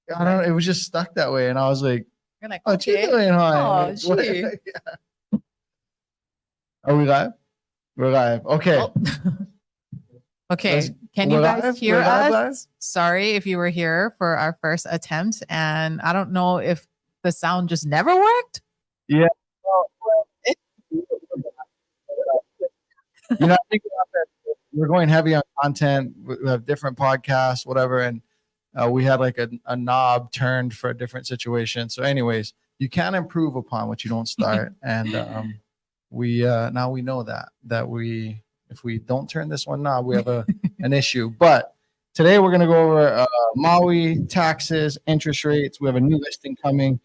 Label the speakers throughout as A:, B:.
A: I don't know. It was just stuck that way. And I was like,
B: You're like,
A: "What you
B: okay.
A: doing,
B: Oh,
A: hon?"
B: gee.
A: Yeah. Are we live? We're live. Okay.
B: Oh. Okay.
A: Let's-
B: Can you
A: we're
B: guys
A: live?
B: hear
A: We're live,
B: us?
A: live?
B: Sorry if you were here for our first attempt, and I don't know if the sound just never worked.
A: Yeah. You know, I think about that. We're going heavy on content. We have different podcasts, whatever, and we had like a knob turned for a different situation. So, anyways, you can improve upon what you don't start, and we now we know that we if we don't turn this one knob, we have an issue. But today we're going to go over Maui taxes, interest rates. We have a new listing coming,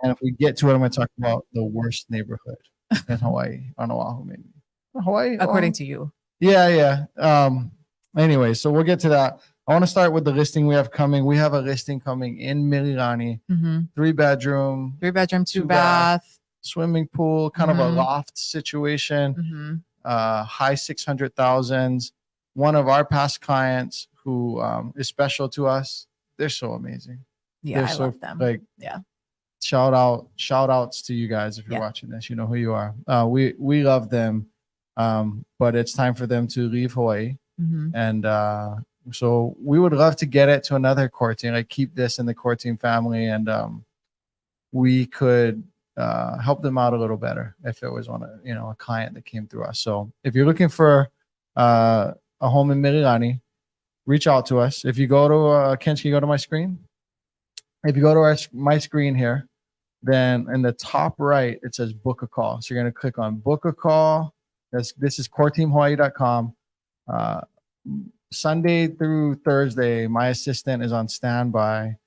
A: and if we get to it, I'm going to talk about the worst neighborhood in Hawaii, on Oahu, maybe. Hawaii,
B: According to you.
A: yeah. Anyway, so we'll get to that. I want to start with the listing we have coming. We have a listing coming in Mililani, 3-bedroom,
B: 3-bedroom, 2
A: 2 bath,
B: bath.
A: swimming pool, kind of a
B: Mhm.
A: loft situation.
B: Mhm.
A: High 600,000s. One of our past clients who is special to us. They're so amazing.
B: Yeah,
A: They're
B: I
A: so
B: love them.
A: like
B: Yeah.
A: shout outs to you guys if you're
B: Yeah.
A: watching this. You know who you are. We love them. But it's time for them to leave Hawaii.
B: Mhm.
A: And so we would love to get it to another core team, like keep this in the core team family, and we could help them out a little better if it was on a client that came through us. So if you're looking for a home in Mililani, reach out to us. If you go to Ken, can you go to my screen? If you go to my screen here, then in the top right it says book a call. So you're going to click on book a call. This is coreteamhawaii.com. Sunday through Thursday, my assistant is on standby,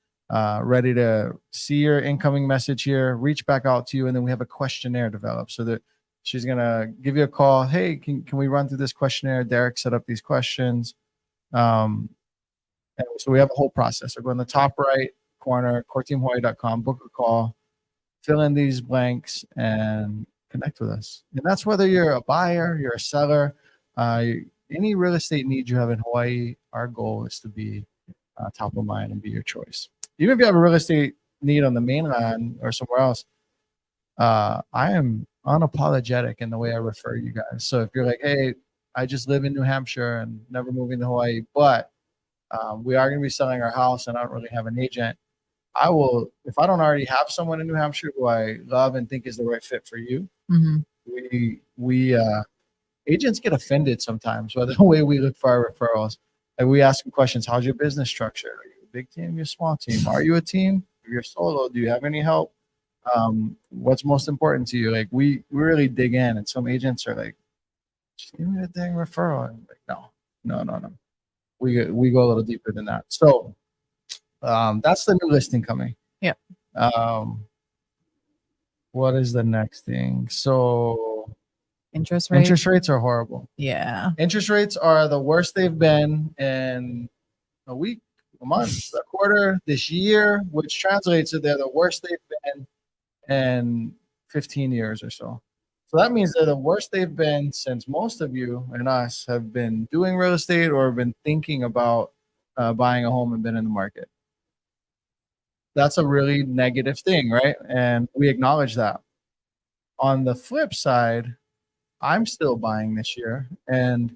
A: ready to see your incoming message here, reach back out to you, and then we have a questionnaire developed so that she's gonna give you a call. Hey, can we run through this questionnaire? Derek set up these questions. And so we have a whole process. So go in the top right corner, coreteamhawaii.com, book a call, fill in these blanks, and connect with us. And that's whether you're a buyer, you're a seller, any real estate needs you have in Hawaii. Our goal is to be top of mind and be your choice. Even if you have a real estate need on the mainland or somewhere else, I am unapologetic in the way I refer you guys. So if you're like, hey, I just live in New Hampshire and never moving to Hawaii, but we are going to be selling our house and I don't really have an agent, I will, if I don't already have someone in New Hampshire who I love and think is the right fit for you, we agents get offended sometimes by the way we look for our referrals. And we ask them questions. How's your business structure? Are you a big team? You're a small team? Are you a team? If you're solo, do you have any help? What's most important to you? Like we really dig in, and some agents are like, just give me the dang referral. I'm like, no. We go a little deeper than that. So that's the new listing coming.
B: Yeah.
A: What is the next thing? So
B: Interest rates.
A: interest rates are horrible.
B: Yeah.
A: Interest rates are the worst they've been in a week, a month, a quarter, this year, which translates to they're the worst they've been in 15 years or so. So that means they're the worst they've been since most of you and us have been doing real estate or have been thinking about buying a home and been in the market. That's a really negative thing, right? And we acknowledge that. On the flip side, I'm still buying this year, and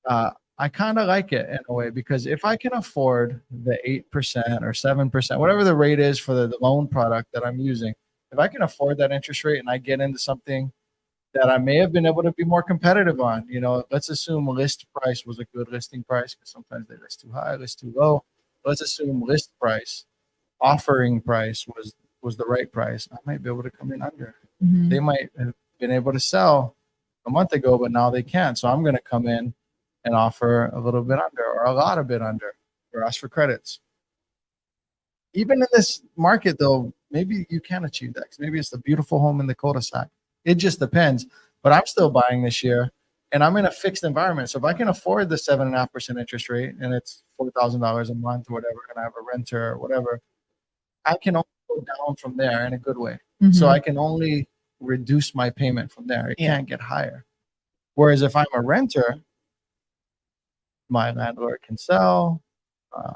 A: I kind of like it in a way because if I can afford the 8% or 7%, whatever the rate is for the loan product that I'm using, if I can afford that interest rate and I get into something that I may have been able to be more competitive on, let's assume list price was a good listing price because sometimes they list too high, list too low. Let's assume list price, offering price was the right price. I might be able to come in under. They might have been able to sell a month ago, but now they can't. So I'm going to come in and offer a little bit under or a lot of bit under or ask for credits. Even in this market, though, maybe you can achieve that. Maybe it's the beautiful home in the cul-de-sac. It just depends. But I'm still buying this year, and I'm in a fixed environment. So if I can afford the 7.5% interest rate, and it's $4,000 a month or whatever, and I have a renter or whatever, I can only go down from there in a good way. So I can only reduce my payment from there. It can't get higher. Whereas if I'm a renter, my landlord can sell.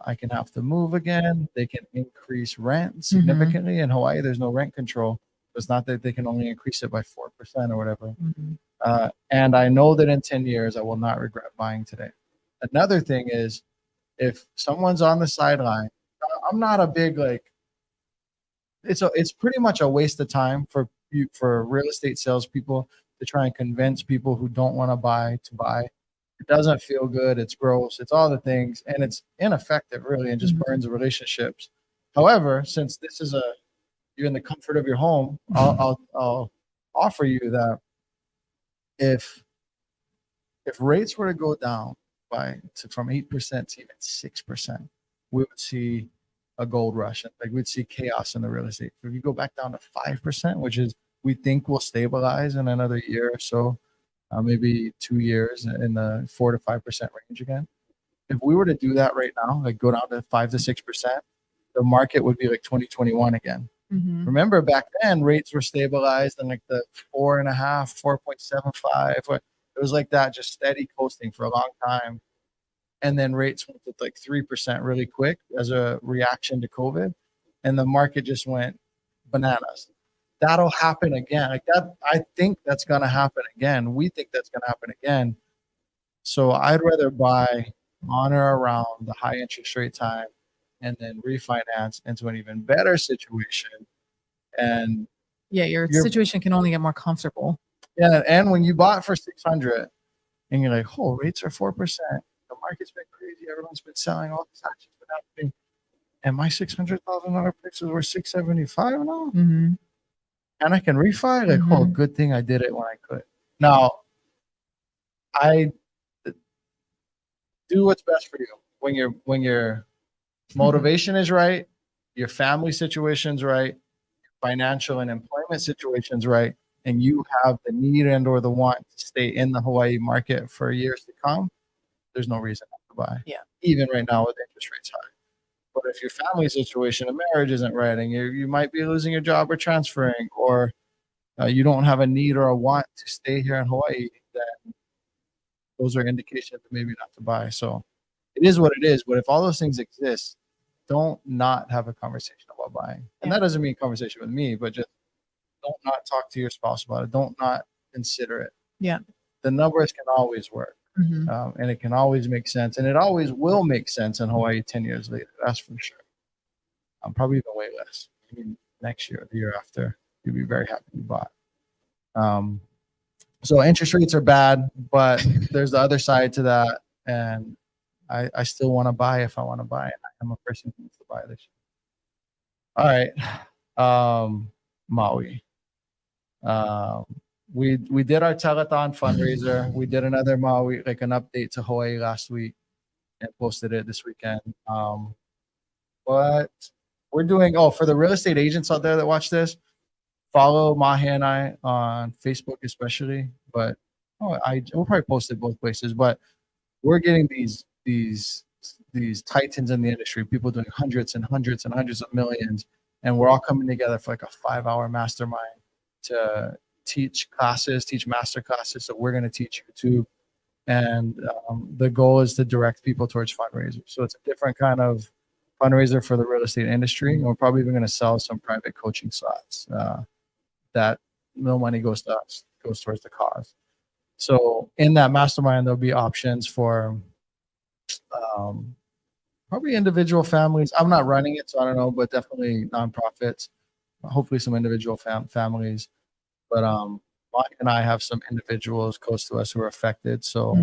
A: I can have to move again. They can increase rent significantly. In Hawaii, there's no rent control. It's not that they can only increase it by 4% or whatever. And I know that in 10 years, I will not regret buying today. Another thing is, if someone's on the sideline, I'm not a big it's pretty much a waste of time for real estate salespeople to try and convince people who don't want to buy to buy. It doesn't feel good. It's gross. It's all the things, and it's ineffective, really, and just burns relationships. However, since this is you're in the comfort of your home, I'll offer you that if rates were to go down from 8% to even 6%, we would see a gold rush. Like, we'd see chaos in the real estate. If you go back down to 5%, which is we think will stabilize in another year or so, maybe 2 years, in the 4 to 5% range again. If we were to do that right now, like go down to 5 to 6%, the market would be like 2021 again. Remember, back then rates were stabilized in like the 4.5, 4.75. It was like that, just steady coasting for a long time. And then rates went to like 3% really quick as a reaction to COVID, and the market just went bananas. That'll happen again. Like that, I think that's going to happen again. We think that's going to happen again. So I'd rather buy on or around the high interest rate time and then refinance into an even better situation. And
B: your situation can only get more comfortable.
A: Yeah, and when you bought for 600 and you're like, oh, rates are 4%. The market's been crazy. Everyone's been selling. All this action's been happening. And my $600,000 place is worth $675 now. And I can refi. Like, oh, good thing I did it when I could. Now, I do what's best for you when your motivation is right, your family situation's right, financial and employment situation's right, and you have the need and or the want to stay in the Hawaii market for years to come. There's no reason not to buy.
B: Yeah.
A: Even right now with interest rates high. But if your family situation and marriage isn't right, and you might be losing your job or transferring, or you don't have a need or a want to stay here in Hawaii, then those are indications that maybe not to buy. So it is what it is. But if all those things exist, don't not have a conversation about buying. And that doesn't mean conversation with me, but just don't not talk to your spouse about it. Don't not consider it.
B: Yeah.
A: The numbers can always work. And it can always make sense. And it always will make sense in Hawaii 10 years later. That's for sure. Probably even way less. Maybe next year, the year after, you'll be very happy you bought. So interest rates are bad, but there's the other side to that. And I still want to buy if I want to buy it. I'm a person who wants to buy this. All right. Maui. We did our telethon fundraiser. We did another Maui, like an update to Hawaii last week, and posted it this weekend. But we're doing, for the real estate agents out there that watch this, follow Mahe and I on Facebook especially. But we'll probably post it both places. But we're getting these titans in the industry, people doing hundreds and hundreds and hundreds of millions, and we're all coming together for like a 5-hour mastermind to teach master classes. So we're going to teach YouTube, and the goal is to direct people towards fundraisers. So it's a different kind of fundraiser for the real estate industry, and we're probably even going to sell some private coaching slots. That no money goes to us, goes towards the cause. So in that mastermind, there'll be options for probably individual families. I'm not running it, so I don't know, but definitely nonprofits. Hopefully some individual families. But Mike and I have some individuals close to us who are affected. So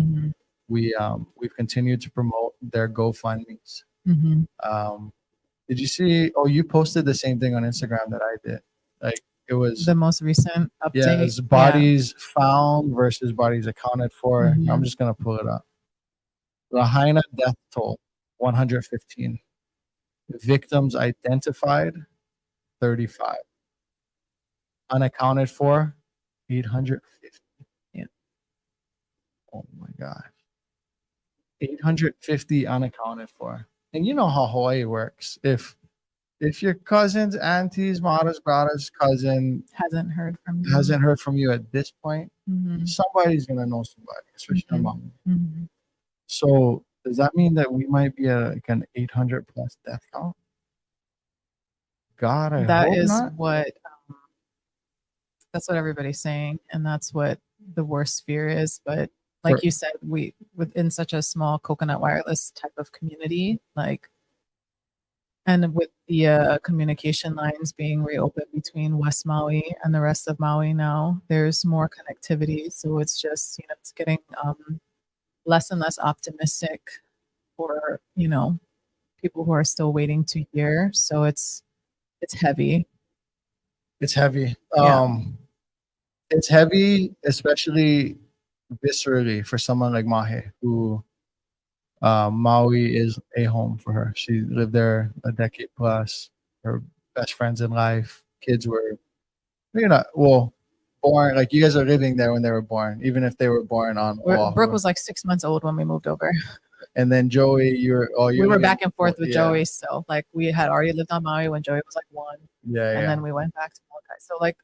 A: we've continued to promote their GoFundMes. Did you see? Oh, you posted the same thing on Instagram that I did. Like, it was
B: the most recent update.
A: Yeah, it's bodies found versus bodies accounted for. I'm just gonna pull it up. Lahaina death toll 115. Victims identified 35. Unaccounted for 850.
B: Yeah.
A: Oh my gosh. 850 unaccounted for. And you know how Hawaii works. If your cousin's, aunties, mamas, brothers, cousin
B: hasn't heard from you
A: at this point, somebody's gonna know somebody, especially your mom. So Does that mean that we might be at like an 800 plus death count? God, I
B: That
A: hope
B: is
A: not.
B: what that's what everybody's saying, and that's what the worst fear is. But like
A: For-
B: you said, we within such a small coconut wireless type of community, like, and with the communication lines being reopened between West Maui and the rest of Maui now, there's more connectivity. So it's just, it's getting less and less optimistic for, people who are still waiting to hear. So it's heavy.
A: It's heavy.
B: Yeah.
A: It's heavy, especially viscerally for someone like Mahe, who Maui is a home for her. She lived there a decade plus. Her best friends in life, kids were, well, born like you guys are living there when they were born, even if they were born on
B: Brooke
A: Oahu.
B: was like 6 months old when we moved over.
A: And then Joey,
B: We were back and forth with
A: yeah,
B: Joey. So like we had already lived on Maui when Joey was like 1.
A: yeah,
B: And
A: yeah.
B: then we went back to Molokai. So like,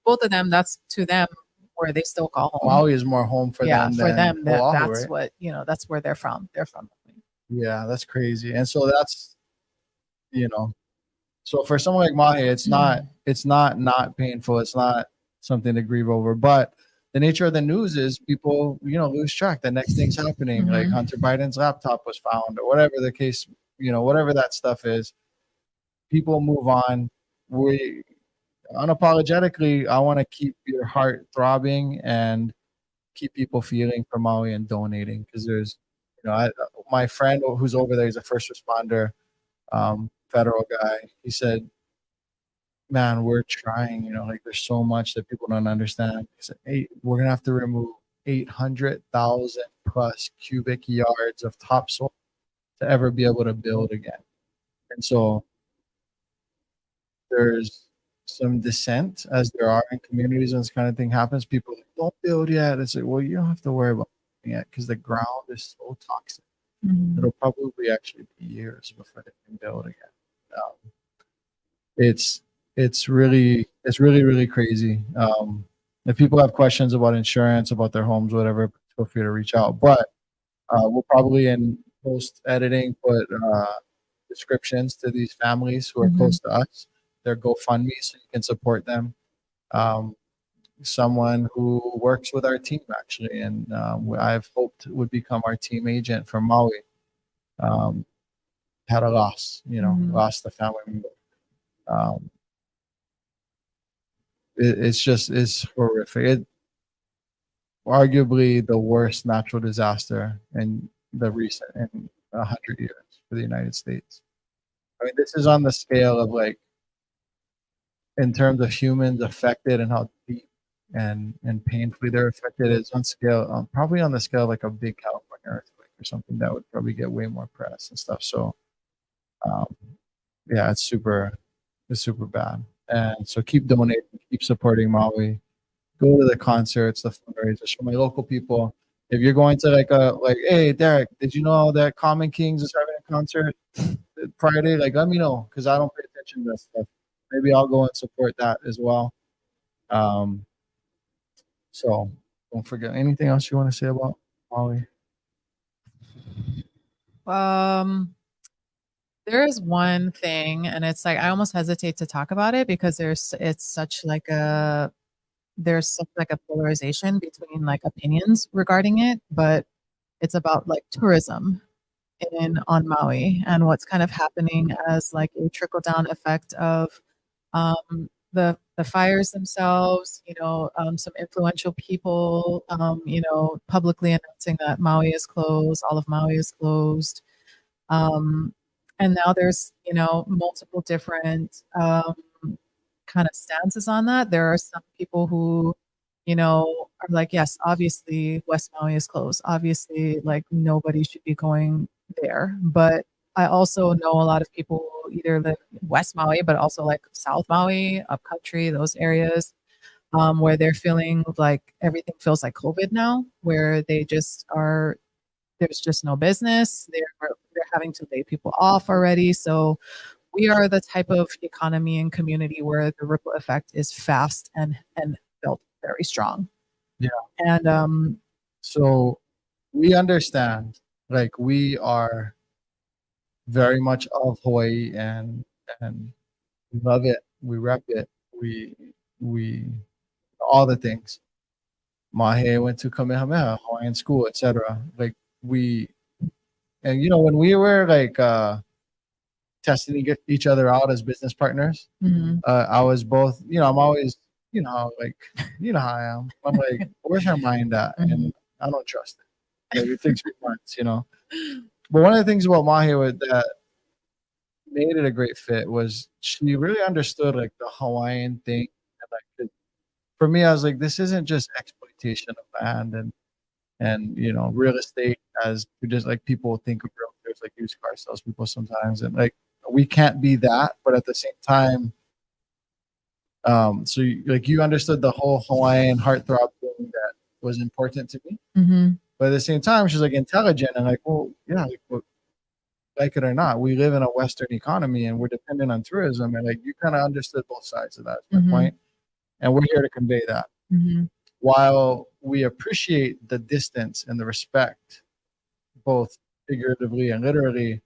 B: both of them, that's to them where they still call home.
A: Maui is more home for them.
B: For them,
A: Oahu,
B: that's
A: right?
B: what, that's where they're from. They're from.
A: Yeah, that's crazy. And so that's, so for someone like Mahe, it's not painful. It's not something to grieve over. But the nature of the news is people, lose track. The next thing's happening. Like Hunter Biden's laptop was found, or whatever the case, whatever that stuff is. People move on. We unapologetically, I want to keep your heart throbbing and keep people feeling for Maui and donating, because there's, my friend who's over there, he's a first responder, federal guy. He said, man, we're trying, like there's so much that people don't understand. He said, hey, we're going to have to remove 800,000 plus cubic yards of topsoil to ever be able to build again. And so there's some dissent, as there are in communities when this kind of thing happens. People are like, don't build yet. It's like, well, you don't have to worry about it yet, because the ground is so toxic. It'll probably actually be years before they can build again. It's really really crazy. If people have questions about insurance, about their homes, whatever, feel free to reach out. But we'll probably in post editing put descriptions to these families who are close to us, their GoFundMe, so you can support them. Someone who works with our team actually, and I've hoped would become our team agent for Maui, had a loss, lost a family member. It's horrific. Arguably the worst natural disaster in 100 years for the United States. I mean, this is on the scale of, like, in terms of humans affected and how deep and painfully they're affected, is on scale, probably on the scale of like a big California earthquake or something that would probably get way more press and stuff. So yeah, it's super bad. And so keep donating, keep supporting Maui. Go to the concerts, the fundraisers. For my local people, if you're going to like hey Derek, did you know that Common Kings is having a concert Friday? Like, let me know, because I don't pay attention to that stuff. Maybe I'll go and support that as well. So don't forget. Anything else you want to say about Maui?
B: There is one thing, and it's like I almost hesitate to talk about it because there's such like a polarization between like opinions regarding it, but it's about like tourism on Maui and what's kind of happening as like a trickle down effect of the fires themselves. Some influential people, publicly announcing that Maui is closed, all of Maui is closed. And now there's, multiple different kind of stances on that. There are some people who, are like, yes, obviously West Maui is closed. Obviously, like nobody should be going there. But I also know a lot of people who either live in West Maui, but also like South Maui, upcountry, those areas, where they're feeling like everything feels like COVID now, where they just are, there's just no business. They're having to lay people off already. So we are the type of economy and community where the ripple effect is fast and felt very strong.
A: Yeah.
B: And
A: so we understand Like we are very much of Hawaii, and we love it. We rep it. We all the things. Mahe went to Kamehameha, Hawaiian school, etc. Like we, and when we were like testing each other out as business partners, I was both, I'm always, like, how I am. I'm like, where's her mind at? And I don't trust it. Like, it takes me months. But one of the things about Mahe that made it a great fit was she really understood like the Hawaiian thing. And, like, for me, I was like, this isn't just exploitation of land and real estate as just like people think of realtors like used car salespeople sometimes, and like we can't be that, but at the same time, so you understood the whole Hawaiian heartthrob thing that was important to me, but at the same time, she's like intelligent and like, well, yeah, like it or not, we live in a Western economy and we're dependent on tourism, and like you kind of understood both sides of that. Is my point, and we're here to convey that. While we appreciate the distance and the respect, both figuratively and literally, at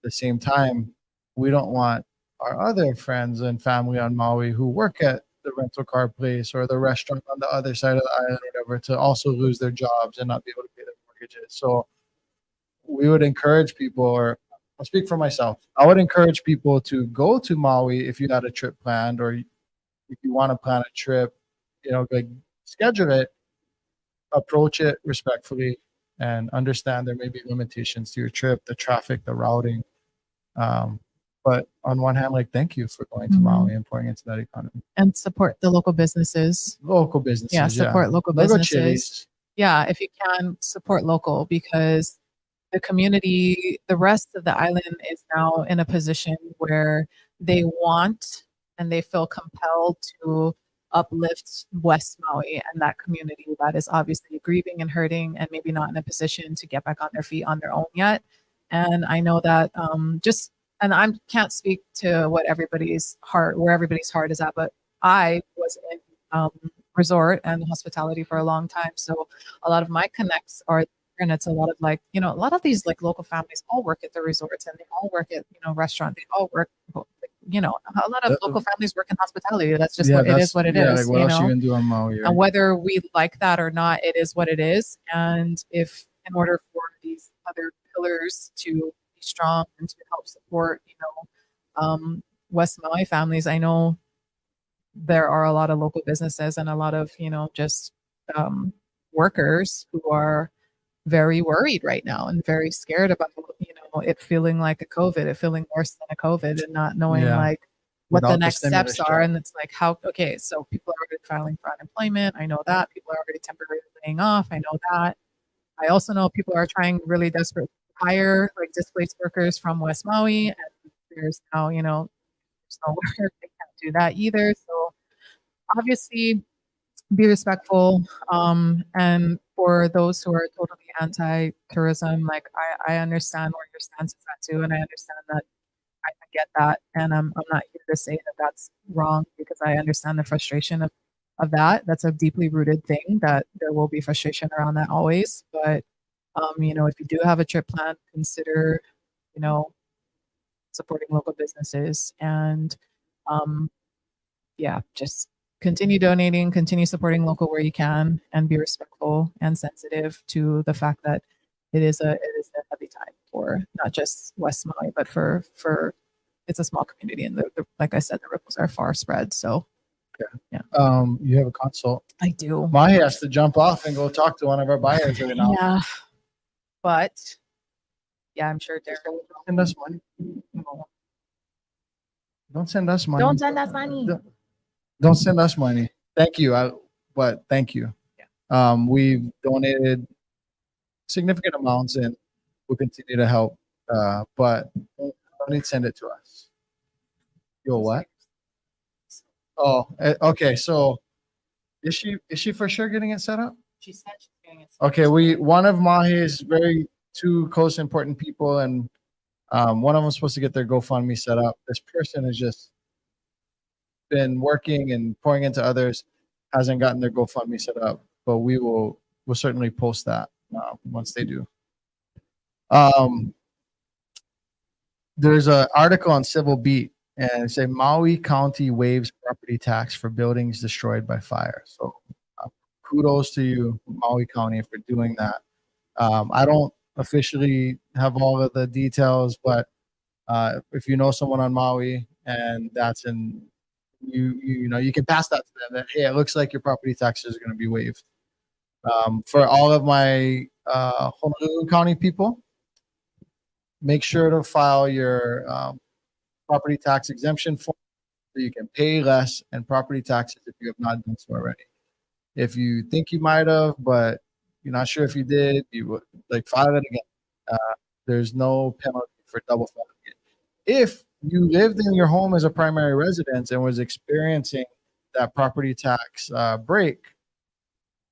A: the same time, we don't want our other friends and family on Maui who work at the rental car place or the restaurant on the other side of the island or whatever to also lose their jobs and not be able to pay their mortgages. So we would encourage people, or I'll speak for myself, I would encourage people to go to Maui if you had a trip planned, or if you want to plan a trip, like schedule it, approach it respectfully, and understand there may be limitations to your trip, the traffic, the routing. But on one hand, like, thank you for going to Maui and pouring into that economy.
B: And support the local businesses.
A: Local businesses,
B: yeah. Support local businesses. Yeah, if you can, support local, because the community, the rest of the island is now in a position where they want and they feel compelled to uplift West Maui and that community that is obviously grieving and hurting and maybe not in a position to get back on their feet on their own yet. And I know that and I can't speak to what where everybody's heart is at, but I was in resort and hospitality for a long time. So a lot of my connects are, and it's a lot of like, a lot of these like local families all work at the resorts and they all work at, restaurant. They all work, a lot of local families work in hospitality. That's just what it is. Like what else you can do on Maui, right? And whether we like that or not, it is what it is. And if in order for these other pillars to be strong and to help support, West Maui families, I know there are a lot of local businesses and a lot of, just workers who are very worried right now and very scared about, it feeling like a COVID, it feeling worse than a COVID, and not knowing like what the next steps are. And it's like, so people are already filing for unemployment. I know that. People are already temporarily laying off. I know that. I also know people are trying really desperate to hire like displaced workers from West Maui, and there's now, there's no work. They can't do that either. So obviously be respectful. And for those who are totally anti-tourism, like I understand where your stance is at too, and I understand that. I get that, and I'm not here to say that that's wrong, because I understand the frustration of that. That's a deeply rooted thing, that there will be frustration around that always. But if you do have a trip plan, consider supporting local businesses, and just continue donating, continue supporting local where you can, and be respectful and sensitive to the fact that it is a heavy time for not just West Maui, but for it's a small community, and like I said, the ripples are far spread. So yeah.
A: You have a consult.
B: I do.
A: Mahe has to jump off and go talk to one of our buyers right now.
B: Yeah, but I'm sure Derek will
A: send us money. Don't send us money.
B: Don't send us money.
A: Don't send us money. Thank you. But thank you.
B: Yeah.
A: We've donated significant amounts and we'll continue to help. But don't need to send it to us. Yo, what? Oh, okay. So is she for sure getting it set up?
B: She said she's getting it set up.
A: Okay, one of Mahe's two close important people, and one of them is supposed to get their GoFundMe set up. This person has just been working and pouring into others, hasn't gotten their GoFundMe set up, but we'll certainly post that once they do. Um, there's an article on Civil Beat, and it say Maui County waives property tax for buildings destroyed by fire. So kudos to you, Maui County, for doing that. I don't officially have all of the details, but if you know someone on Maui and that's in you know you can pass that to them that hey, it looks like your property taxes are going to be waived. For all of my Honolulu County people, make sure to file your property tax exemption form so you can pay less in property taxes if you have not done so already. If you think you might have, but you're not sure if you did, you would like file it again. Uh, there's no penalty for double filing it. If you lived in your home as a primary residence and was experiencing that property tax break,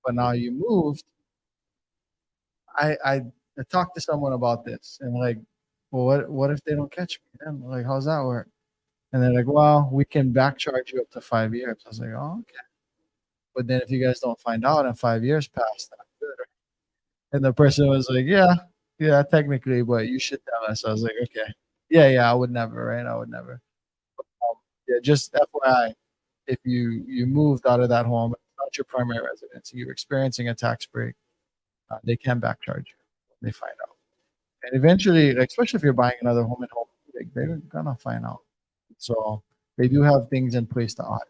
A: but now you moved, I talked to someone about this and like, well, what if they don't catch me? Then like, how's that work? And they're like, well, we can back charge you up to 5 years. I was like, oh, okay. But then if you guys don't find out and 5 years pass, then I'm good. Right? And the person was like, yeah, technically, but you should tell us. I was like, okay. Yeah, I would never, right? I would never. Yeah, just FYI, if you moved out of that home, it's not your primary residence, you're experiencing a tax break, they can back charge you when they find out. And eventually, like, especially if you're buying another home and home, like, they're gonna find out. So they do have things in place to audit.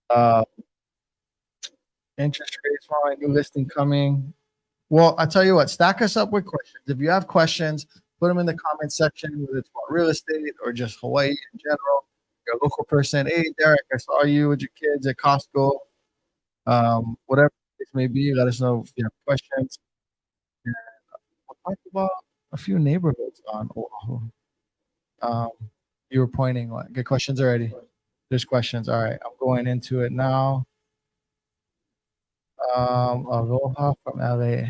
A: Uh, interest rates, well, new listing coming. Well, I tell you what, stack us up with questions. If you have questions, put them in the comment section, whether it's about real estate or just Hawaii in general. You're a local person. Hey, Derek, I saw you with your kids at Costco. Whatever it may be, let us know if you have questions. And we'll talk about a few neighborhoods on Oahu. Um, you were pointing what? Good questions already. There's questions. All right, I'm going into it now. Aloha from LA.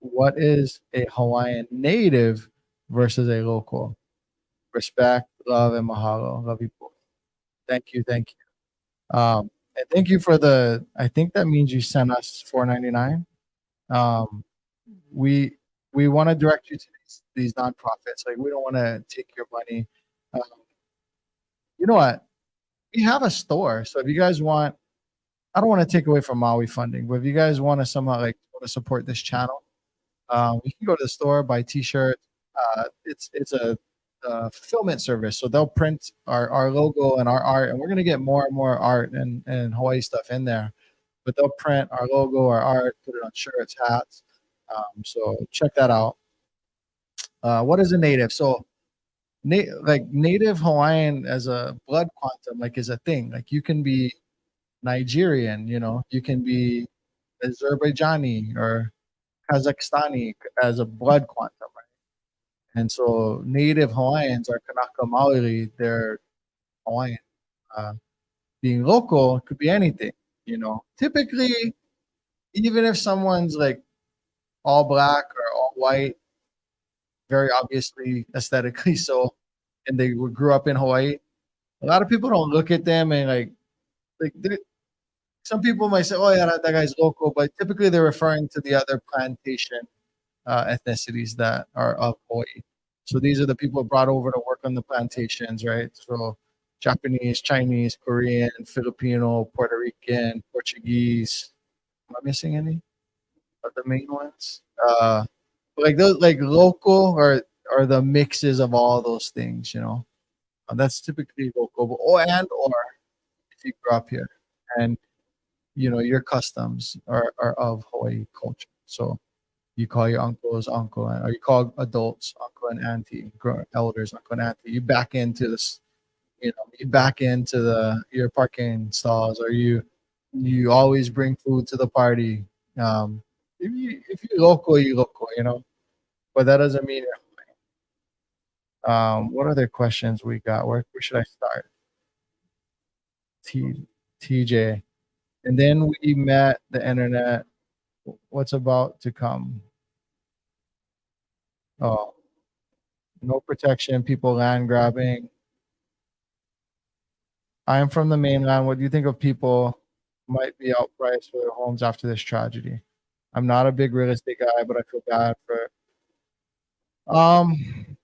A: What is a Hawaiian native versus a local? Respect, love, and mahalo. Love you both. Thank you, thank you. And thank you for the. I think that means you sent us $4.99. Um, we we want to direct you to these nonprofits. Like we don't want to take your money. Um, you know what? We have a store, so if you guys want, I don't want to take away from Maui funding, but if you guys want to somehow like want to support this channel, you can go to the store, buy T-shirts. It's a fulfillment service, so they'll print our logo and our art, and we're gonna get more and more art and Hawaii stuff in there. But they'll print our logo, our art, put it on shirts, hats. So check that out. What is a native? So like native Hawaiian as a blood quantum, like is a thing. Like you can be Nigerian, you know, you can be Azerbaijani or Kazakhstani as a blood quantum, right? And so native Hawaiians are Kanaka Maoli, they're Hawaiian. Uh, being local could be anything, you know. Typically, even if someone's like all black or all white, very obviously aesthetically so, and they grew up in Hawaii, a lot of people don't look at them and like some people might say, "Oh yeah, that guy's local," but typically they're referring to the other plantation ethnicities that are of Hawaii. So these are the people brought over to work on the plantations, right? So Japanese, Chinese, Korean, Filipino, Puerto Rican, Portuguese. Am I missing any of the main ones? Like those, like local or the mixes of all those things, you know. That's typically local, or if you grew up here and you know your customs are of Hawaii culture. So you call your uncles uncle, or you call adults uncle and auntie, elders uncle and auntie. You back into this, you know, you back into your parking stalls, or you always bring food to the party. If you're local, you local, you know, but that doesn't mean. What other questions we got? Where should I start? TJ, and then we met the internet. What's about to come? Oh, no protection, people land grabbing. I am from the mainland. What do you think of people might be outpriced for their homes after this tragedy? I'm not a big real estate guy, but I feel bad for. Um,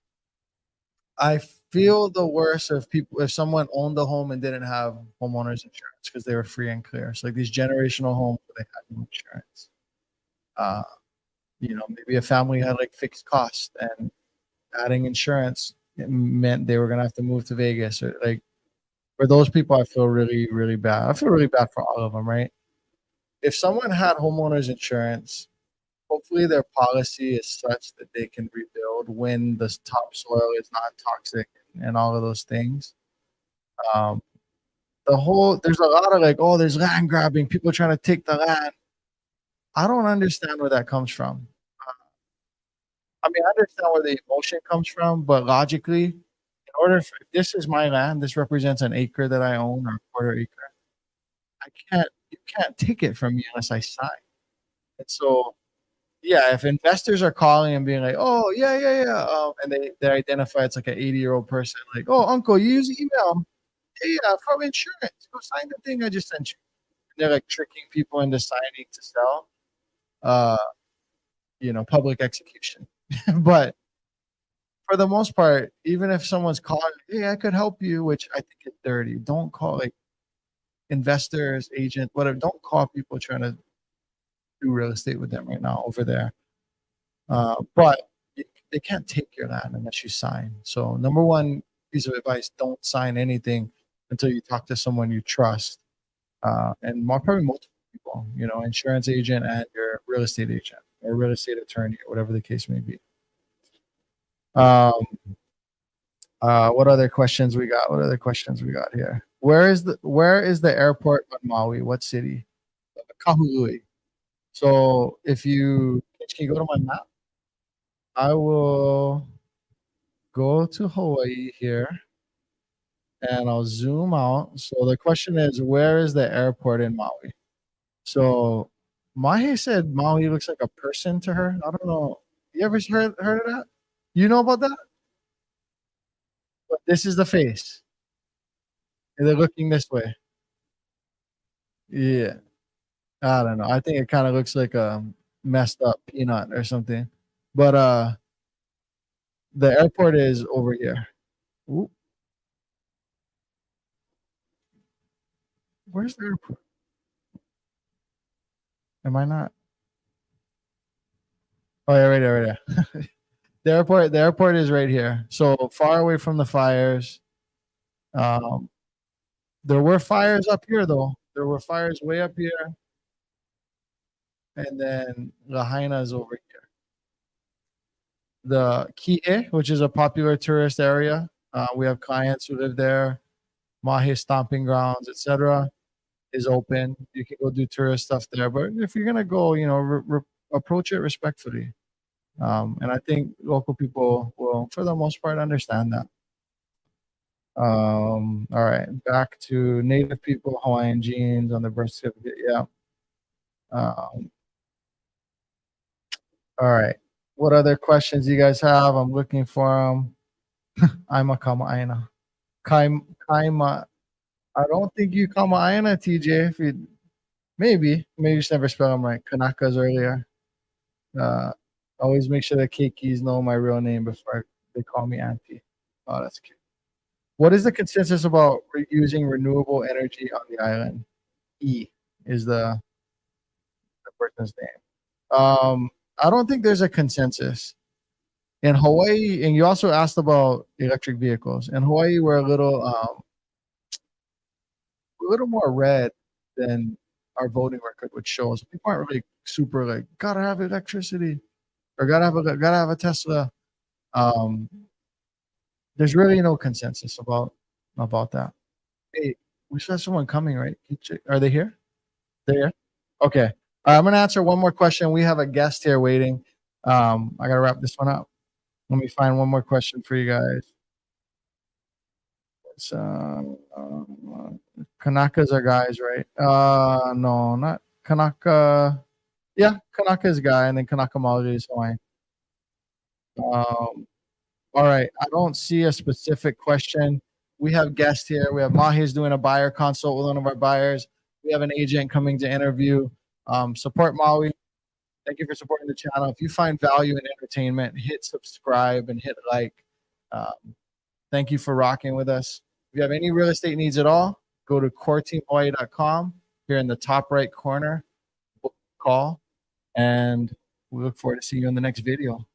A: I feel the worst if someone owned a home and didn't have homeowners insurance because they were free and clear. So like these generational homes where they had no insurance. Uh, maybe a family had like fixed costs and adding insurance it meant they were gonna have to move to Vegas or like for those people, I feel really, really bad. I feel really bad for all of them, right? If someone had homeowners insurance, hopefully their policy is such that they can rebuild when the topsoil is not toxic and all of those things. Um, there's a lot of like, oh, there's land grabbing, people trying to take the land. I don't understand where that comes from. I mean, I understand where the emotion comes from, but logically, if this is my land, this represents an acre that I own or a quarter acre. You can't take it from me unless I sign. And so, yeah, if investors are calling and being like, oh, yeah, and they identify it's like an 80-year-old person, like, oh, uncle, you use email. Yeah, from insurance. Go sign the thing I just sent you. And they're like tricking people into signing to sell, uh, public execution. But for the most part, even if someone's calling, hey, I could help you, which I think is dirty. Don't call like investors, agent, whatever. Don't call people trying to do real estate with them right now over there. But they can't take your land unless you sign. So number one piece of advice: don't sign anything until you talk to someone you trust, and probably multiple people. Insurance agent and your real estate agent or real estate attorney or whatever the case may be. What other questions we got? What other questions we got here? Where is the airport on Maui? What city? Kahului. So can you go to my map? I will go to Hawaii here and I'll zoom out. So the question is, where is the airport in Maui? So Mahe said Maui looks like a person to her. I don't know. You ever heard of that? You know about that? But this is the face. And they're looking this way. Yeah. I don't know. I think it kind of looks like a messed up peanut or something. But the airport is over here. Ooh. Where's the airport? Am I not? Oh yeah, right there. The airport is right here. So far away from the fires. There were fires up here though. There were fires way up here. And then Lahaina is over here. The Ki'e, which is a popular tourist area. We have clients who live there. Mahe stomping grounds, etc., is open. You can go do tourist stuff there. But if you're gonna go, approach it respectfully. And I think local people will, for the most part, understand that. All right, back to Native people, Hawaiian genes on the birth certificate. Yeah. All right. What other questions you guys have? I'm looking for them. I'm a Kama'aina. Kaima. I don't think you Kama'aina, TJ. If you maybe you just never spell them right. Kanaka's earlier. Always make sure the keikis know my real name before they call me auntie. Oh, that's cute. What is the consensus about using renewable energy on the island? E is the person's name. I don't think there's a consensus. In Hawaii, and you also asked about electric vehicles. In Hawaii, we're a little more red than our voting record would show. So people aren't really super like gotta have electricity or gotta have a Tesla. There's really no consensus about that. Hey, we still have someone coming, right? Are they here? They're here? Okay. I'm gonna answer one more question. We have a guest here waiting. I gotta wrap this one up. Let me find one more question for you guys. It's, Kanaka's are guys, right? No, not Kanaka. Yeah, Kanaka's a guy, and then Kanaka Maoli is Hawaiian. All right. I don't see a specific question. We have guests here. We have Mahe's doing a buyer consult with one of our buyers. We have an agent coming to interview. Support Maui. Thank you for supporting the channel. If you find value in entertainment, hit subscribe and hit like. Thank you for rocking with us. If you have any real estate needs at all, go to coreteamhawaii.com. Here in the top right corner, book a call, and we look forward to seeing you in the next video.